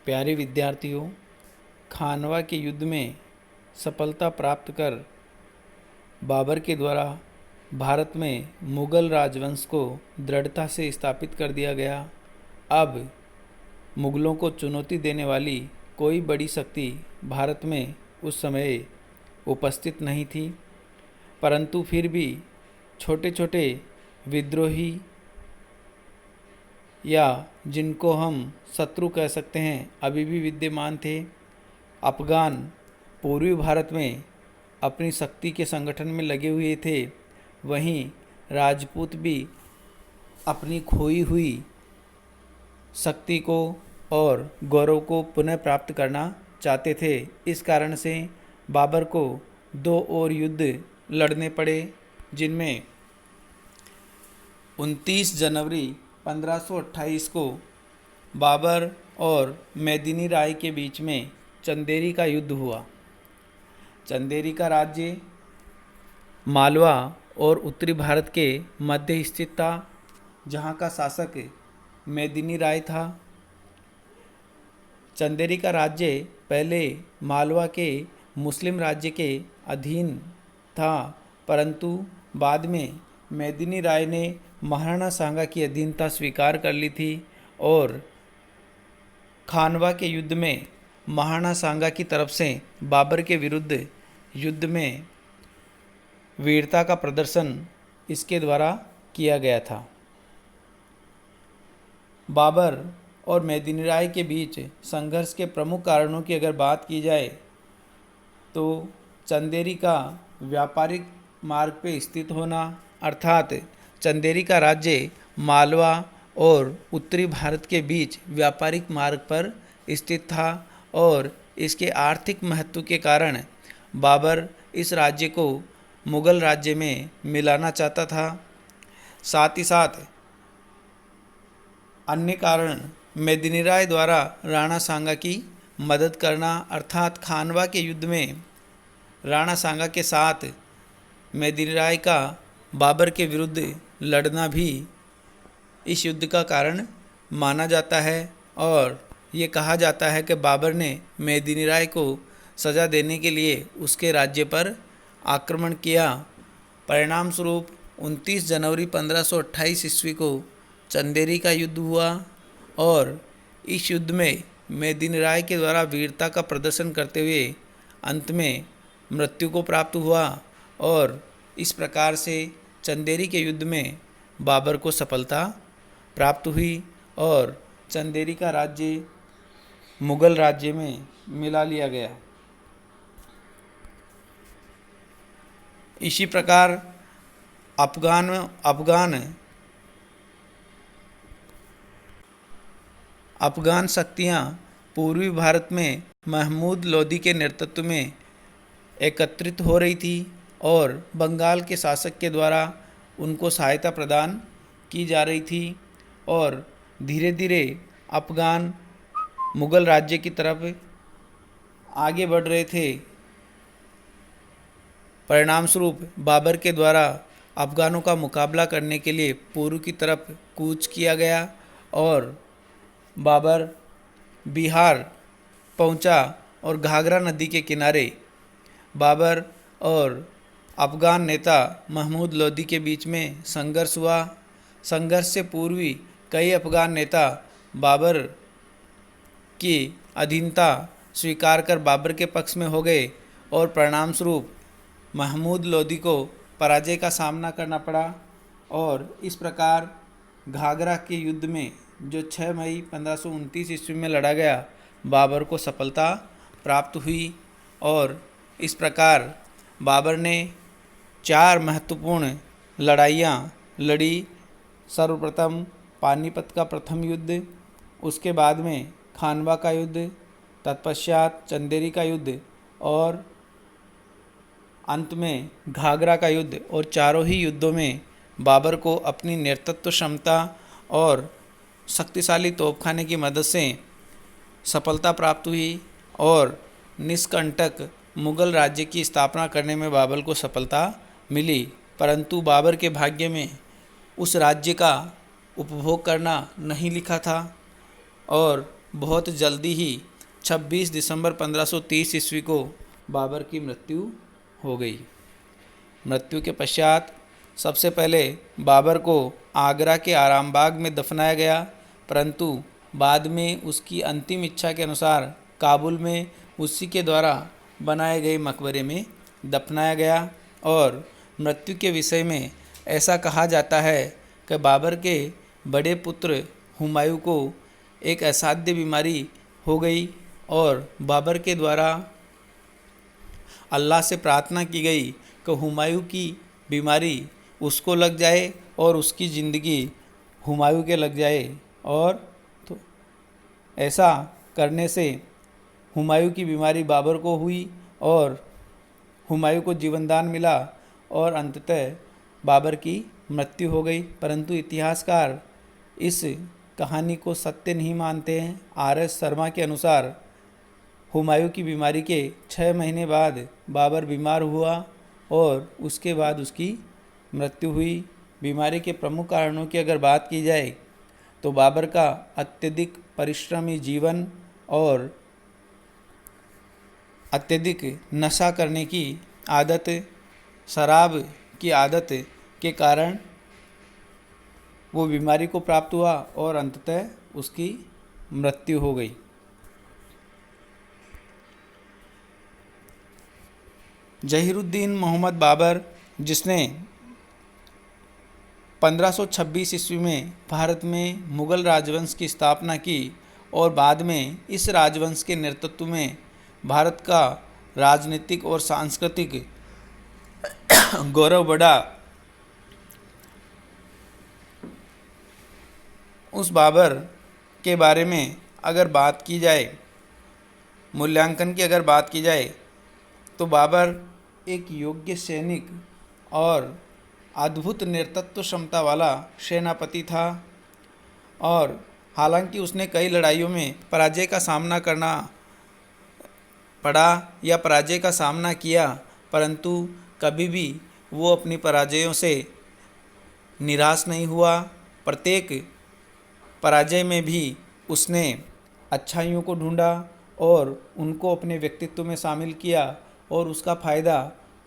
प्यारे विद्यार्थियों, खानवा के युद्ध में सफलता प्राप्त कर बाबर के द्वारा भारत में मुग़ल राजवंश को दृढ़ता से स्थापित कर दिया गया। अब मुग़लों को चुनौती देने वाली कोई बड़ी शक्ति भारत में उस समय उपस्थित नहीं थी, परंतु फिर भी छोटे छोटे विद्रोही या जिनको हम शत्रु कह सकते हैं अभी भी विद्यमान थे। अफ़गान पूर्वी भारत में अपनी शक्ति के संगठन में लगे हुए थे, वहीं राजपूत भी अपनी खोई हुई शक्ति को और गौरव को पुनः प्राप्त करना चाहते थे। इस कारण से बाबर को दो और युद्ध लड़ने पड़े, जिनमें 29 जनवरी 1528 को बाबर और मेदिनी राय के बीच में चंदेरी का युद्ध हुआ। चंदेरी का राज्य मालवा और उत्तरी भारत के मध्य स्थित था, जहाँ का शासक मेदिनी राय था। चंदेरी का राज्य पहले मालवा के मुस्लिम राज्य के अधीन था, परंतु बाद में मेदिनी राय ने महाराणा सांगा की अधीनता स्वीकार कर ली थी और खानवा के युद्ध में महाराणा सांगा की तरफ से बाबर के विरुद्ध युद्ध में वीरता का प्रदर्शन इसके द्वारा किया गया था। बाबर और मेदिनी राय के बीच संघर्ष के प्रमुख कारणों की अगर बात की जाए तो चंदेरी का व्यापारिक मार्ग पर स्थित होना, अर्थात चंदेरी का राज्य मालवा और उत्तरी भारत के बीच व्यापारिक मार्ग पर स्थित था और इसके आर्थिक महत्व के कारण बाबर इस राज्य को मुग़ल राज्य में मिलाना चाहता था। साथ ही साथ अन्य कारण मेदिनी राय द्वारा राणा सांगा की मदद करना, अर्थात खानवा के युद्ध में राणा सांगा के साथ मेदिनी राय का बाबर के विरुद्ध लड़ना भी इस युद्ध का कारण माना जाता है और ये कहा जाता है कि बाबर ने मेदिनी राय को सज़ा देने के लिए उसके राज्य पर आक्रमण किया। परिणाम स्वरूप 29 जनवरी 1528 ईस्वी को चंदेरी का युद्ध हुआ और इस युद्ध में मेदिनी राय के द्वारा वीरता का प्रदर्शन करते हुए अंत में मृत्यु को प्राप्त हुआ और इस प्रकार से चंदेरी के युद्ध में बाबर को सफलता प्राप्त हुई और चंदेरी का राज्य मुग़ल राज्य में मिला लिया गया। इसी प्रकार अफ़गान शक्तियाँ पूर्वी भारत में महमूद लोदी के नेतृत्व में एकत्रित हो रही थी और बंगाल के शासक के द्वारा उनको सहायता प्रदान की जा रही थी और धीरे धीरे अफ़गान मुग़ल राज्य की तरफ आगे बढ़ रहे थे। परिणाम स्वरूप बाबर के द्वारा अफ़गानों का मुकाबला करने के लिए पूर्व की तरफ कूच किया गया और बाबर बिहार पहुंचा और घाघरा नदी के किनारे बाबर और अफ़गान नेता महमूद लोदी के बीच में संघर्ष हुआ। संघर्ष से पूर्वी कई अफ़गान नेता बाबर की अधीनता स्वीकार कर बाबर के पक्ष में हो गए और परिणाम स्वरूप महमूद लोदी को पराजय का सामना करना पड़ा और इस प्रकार घाघरा के युद्ध में जो 6 मई 1529 ईस्वी में लड़ा गया, बाबर को सफलता प्राप्त हुई और इस प्रकार बाबर ने 4 महत्वपूर्ण लड़ाइयाँ लड़ी। सर्वप्रथम पानीपत का प्रथम युद्ध, उसके बाद में खानवा का युद्ध, तत्पश्चात चंदेरी का युद्ध और अंत में घाघरा का युद्ध। और चारों ही युद्धों में बाबर को अपनी नेतृत्व क्षमता और शक्तिशाली तोपखाने की मदद से सफलता प्राप्त हुई और निष्कंटक मुग़ल राज्य की स्थापना करने में बाबर को सफलता मिली। परंतु बाबर के भाग्य में उस राज्य का उपभोग करना नहीं लिखा था और बहुत जल्दी ही 26 दिसंबर 1530 ईस्वी को बाबर की मृत्यु हो गई। मृत्यु के पश्चात सबसे पहले बाबर को आगरा के आरामबाग में दफनाया गया, परंतु बाद में उसकी अंतिम इच्छा के अनुसार काबुल में उसी के द्वारा बनाए गए मकबरे में दफनाया गया। और मृत्यु के विषय में ऐसा कहा जाता है कि बाबर के बड़े पुत्र हुमायूं को एक असाध्य बीमारी हो गई और बाबर के द्वारा अल्लाह से प्रार्थना की गई कि हुमायूं की बीमारी उसको लग जाए और उसकी ज़िंदगी हुमायूं के लग जाए। और तो ऐसा करने से हुमायूं की बीमारी बाबर को हुई और हुमायूं को जीवनदान मिला और अंततः बाबर की मृत्यु हो गई। परंतु इतिहासकार इस कहानी को सत्य नहीं मानते हैं। आर.एस. शर्मा के अनुसार हुमायूं की बीमारी के 6 महीने बाद बाबर बीमार हुआ और उसके बाद उसकी मृत्यु हुई। बीमारी के प्रमुख कारणों की अगर बात की जाए तो बाबर का अत्यधिक परिश्रमी जीवन और अत्यधिक नशा करने की आदत, शराब की आदत के कारण वो बीमारी को प्राप्त हुआ और अंततः उसकी मृत्यु हो गई। जहीरुद्दीन मोहम्मद बाबर, जिसने 1526 ईस्वी में भारत में मुग़ल राजवंश की स्थापना की और बाद में इस राजवंश के नेतृत्व में भारत का राजनीतिक और सांस्कृतिक गौरव बढ़ा, उस बाबर के बारे में अगर बात की जाए, मूल्यांकन की अगर बात की जाए, तो बाबर एक योग्य सैनिक और अद्भुत नेतृत्व क्षमता वाला सेनापति था। और हालांकि उसने कई लड़ाइयों में पराजय का सामना करना पड़ा या पराजय का सामना किया, परंतु कभी भी वो अपनी पराजयों से निराश नहीं हुआ। प्रत्येक पराजय में भी उसने अच्छाइयों को ढूंढा और उनको अपने व्यक्तित्व में शामिल किया और उसका फ़ायदा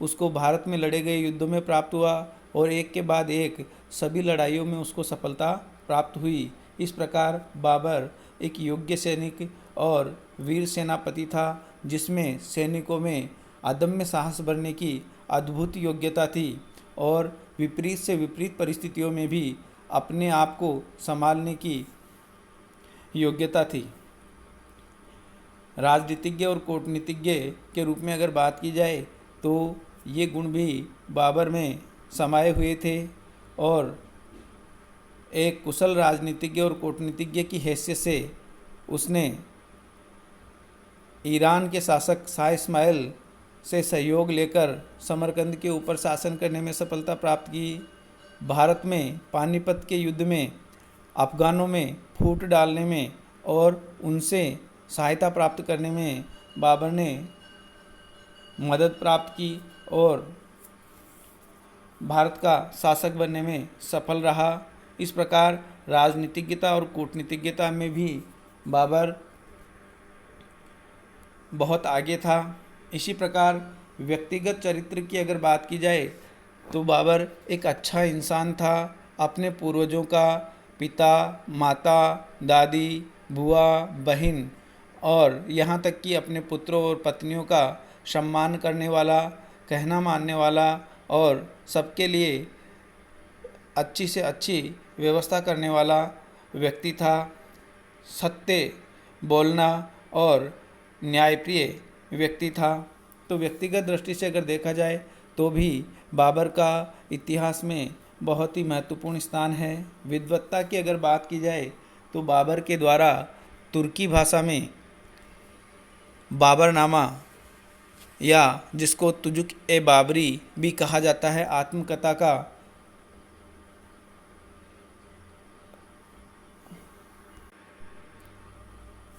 उसको भारत में लड़े गए युद्धों में प्राप्त हुआ और एक के बाद एक सभी लड़ाइयों में उसको सफलता प्राप्त हुई। इस प्रकार बाबर एक योग्य सैनिक और वीर सेनापति था, जिसमें सैनिकों में अदम्य साहस भरने की अद्भुत योग्यता थी और विपरीत से विपरीत परिस्थितियों में भी अपने आप को संभालने की योग्यता थी। राजनीतिज्ञ और कूटनीतिज्ञ के रूप में अगर बात की जाए तो ये गुण भी बाबर में समाये हुए थे और एक कुशल राजनीतिज्ञ और कूटनीतिज्ञ की हैसियत से उसने ईरान के शासक शाह इस्माइल से सहयोग लेकर समरकंद के ऊपर शासन करने में सफलता प्राप्त की। भारत में पानीपत के युद्ध में अफ़गानों में फूट डालने में और उनसे सहायता प्राप्त करने में बाबर ने मदद प्राप्त की और भारत का शासक बनने में सफल रहा। इस प्रकार राजनीतिज्ञता और कूटनीतिज्ञता में भी बाबर बहुत आगे था। इसी प्रकार व्यक्तिगत चरित्र की अगर बात की जाए तो बाबर एक अच्छा इंसान था। अपने पूर्वजों का, पिता, माता, दादी, बुआ, बहन और यहाँ तक कि अपने पुत्रों और पत्नियों का सम्मान करने वाला, कहना मानने वाला और सबके लिए अच्छी से अच्छी व्यवस्था करने वाला व्यक्ति था। सत्य बोलना और न्यायप्रिय व्यक्ति था। तो व्यक्तिगत दृष्टि से अगर देखा जाए तो भी बाबर का इतिहास में बहुत ही महत्वपूर्ण स्थान है। विद्वत्ता की अगर बात की जाए तो बाबर के द्वारा तुर्की भाषा में बाबरनामा या जिसको तुजुक-ए-बाबरी भी कहा जाता है, आत्मकथा का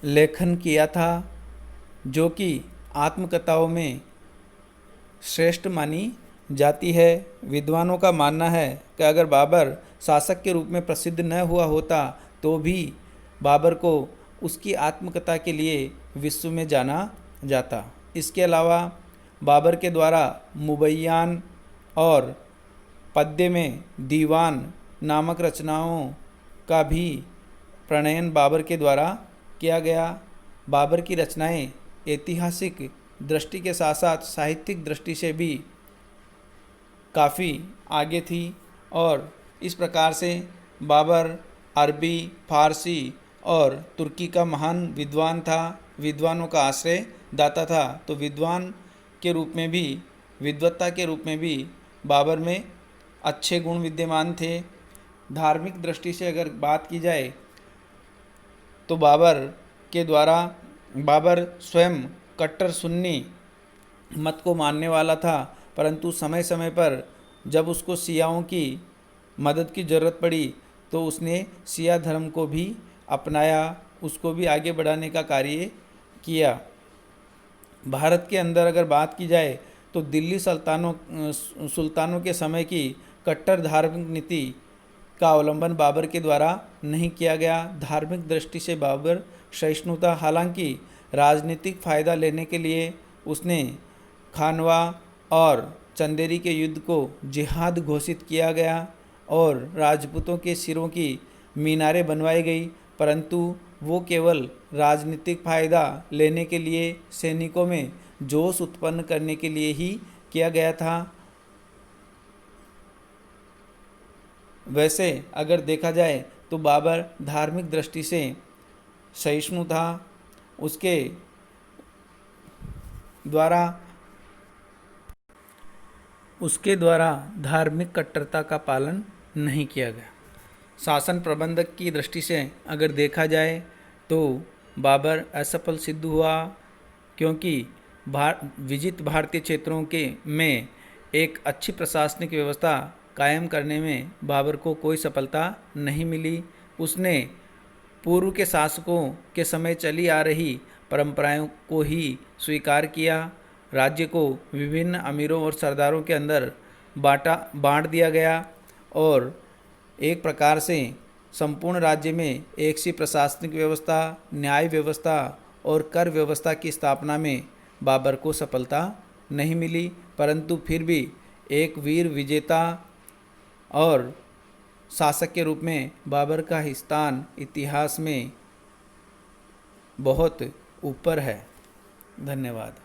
लेखन किया था, जो कि आत्मकथाओं में श्रेष्ठ मानी जाती है। विद्वानों का मानना है कि अगर बाबर शासक के रूप में प्रसिद्ध न हुआ होता तो भी बाबर को उसकी आत्मकथा के लिए विश्व में जाना जाता। इसके अलावा बाबर के द्वारा मुबैयान और पद्य में दीवान नामक रचनाओं का भी प्रणयन बाबर के द्वारा किया गया। बाबर की रचनाएं ऐतिहासिक दृष्टि के साथ साथ साहित्यिक दृष्टि से भी काफ़ी आगे थी और इस प्रकार से बाबर अरबी, फारसी और तुर्की का महान विद्वान था, विद्वानों का आश्रय दाता था। तो विद्वान के रूप में भी, विद्वत्ता के रूप में भी बाबर में अच्छे गुण विद्यमान थे। धार्मिक दृष्टि से अगर बात की जाए तो बाबर स्वयं कट्टर सुन्नी मत को मानने वाला था, परंतु समय समय पर जब उसको शियाओं की मदद की ज़रूरत पड़ी तो उसने शिया धर्म को भी अपनाया, उसको भी आगे बढ़ाने का कार्य किया। भारत के अंदर अगर बात की जाए तो दिल्ली सुल्तानों के समय की कट्टर धार्मिक नीति का अवलंबन बाबर के द्वारा नहीं किया गया। धार्मिक दृष्टि से बाबर सहिष्णु था, हालांकि राजनीतिक फ़ायदा लेने के लिए उसने खानवा और चंदेरी के युद्ध को जिहाद घोषित किया गया और राजपूतों के सिरों की मीनारें बनवाई गई, परंतु वो केवल राजनीतिक फ़ायदा लेने के लिए, सैनिकों में जोश उत्पन्न करने के लिए ही किया गया था। वैसे अगर देखा जाए तो बाबर धार्मिक दृष्टि से सहिष्णु था, उसके द्वारा धार्मिक कट्टरता का पालन नहीं किया गया। शासन प्रबंधक की दृष्टि से अगर देखा जाए तो बाबर असफल सिद्ध हुआ, क्योंकि विजित भारतीय क्षेत्रों में एक अच्छी प्रशासनिक व्यवस्था कायम करने में बाबर को कोई सफलता नहीं मिली। उसने पूर्व के शासकों के समय चली आ रही परंपराओं को ही स्वीकार किया। राज्य को विभिन्न अमीरों और सरदारों के अंदर बांट दिया गया और एक प्रकार से संपूर्ण राज्य में एक सी प्रशासनिक व्यवस्था, न्याय व्यवस्था और कर व्यवस्था की स्थापना में बाबर को सफलता नहीं मिली, परंतु फिर भी एक वीर विजेता और शासक के रूप में बाबर का स्थान इतिहास में बहुत ऊपर है। धन्यवाद।